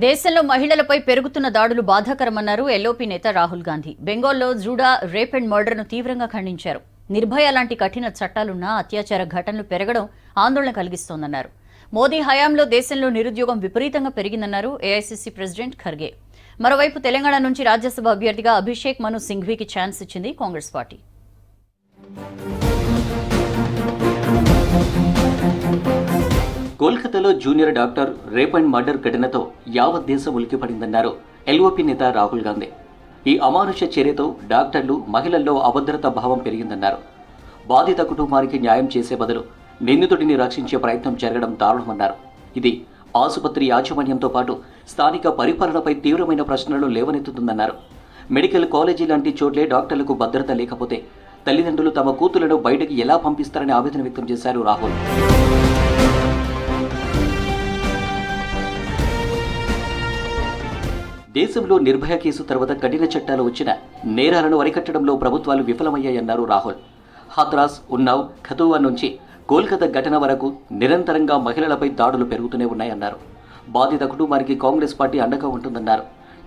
దేశంలో మహిళలపై పెరుగుతున్న దాడులు బాధాకరమన్నారు ఎల్ఓపీ నేత రాహుల్ గాంధీ. బెంగాల్లో జూడా రేప్ అండ్ మర్డర్ను తీవ్రంగా ఖండించారు. నిర్భయ లాంటి కఠిన చట్టాలున్నా అత్యాచార ఘటనలు పెరగడం ఆందోళన కలిగిస్తోందన్నారు. మోదీ హయాంలో దేశంలో నిరుద్యోగం విపరీతంగా పెరిగిందన్నారు ఏఐసీసీ ప్రెసిడెంట్ ఖర్గే. మరోవైపు తెలంగాణ నుంచి రాజ్యసభ అభ్యర్థిగా అభిషేక్ మను సింఘ్వీకి ఛాన్స్ ఇచ్చింది కాంగ్రెస్ పార్టీ. కోల్కతాలో junior doctor rape and murder ఘటనతో యావత్ దేశం ఉలిక్కిపడిందన్నారు ఎల్ఓపీ నేత రాహుల్ గాంధీ. ఈ అమానుష చర్యతో డాక్టర్లు, మహిళల్లో అభద్రతా భావం పెరిగిందన్నారు. బాధిత కుటుంబానికి న్యాయం చేసే బదులు నిందితుడిని రక్షించే ప్రయత్నం జరగడం దారుణమన్నారు. ఇది ఆసుపత్రి యాజమాన్యంతో పాటు స్థానిక పరిపాలనపై తీవ్రమైన ప్రశ్నలు లేవనెత్తుతుందన్నారు. మెడికల్ కాలేజీ లాంటి చోట్లే డాక్టర్లకు భద్రత లేకపోతే తల్లిదండ్రులు తమ కూతుళ్లను బయటకు ఎలా పంపిస్తారని ఆవేదన వ్యక్తం చేశారు రాహుల్. దేశంలో నిర్భయ కేసు తర్వాత కఠిన చట్టాలు వచ్చిన నేరాలను అరికట్టడంలో ప్రభుత్వాలు విఫలమయ్యాయన్నారు రాహుల్. హాత్రాస్, ఉన్నావ్, ఖతువా నుంచి కోల్కతా ఘటన వరకు నిరంతరంగా మహిళలపై దాడులు పెరుగుతూనే ఉన్నాయన్నారు. బాధిత కుటుంబానికి కాంగ్రెస్ పార్టీ అండగా ఉంటుందన్నారు.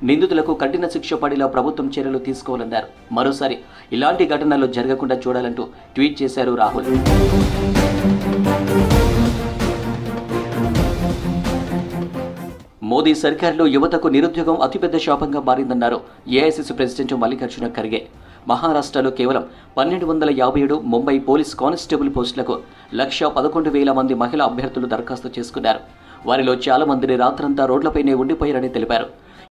నిందితులకు కఠిన శిక్ష పడేలా ప్రభుత్వం చర్యలు తీసుకోవాలన్నారు. మరోసారి ఇలాంటి ఘటనలు జరగకుండా చూడాలంటూ ట్వీట్ చేశారు రాహుల్. మోదీ సర్కారులో యువతకు నిరుద్యోగం అతిపెద్ద శాపంగా మారిందన్నారు ఏఐసీసీ ప్రెసిడెంట్ మల్లికార్జున ఖర్గే. మహారాష్ట్రలో కేవలం 1257 ముంబై పోలీస్ కానిస్టేబుల్ పోస్టులకు 1,11,000 మంది మహిళా అభ్యర్థులు దరఖాస్తు చేసుకున్నారు. వారిలో చాలా మందిని రాత్రంతా రోడ్లపైనే ఉండిపోయారని తెలిపారు.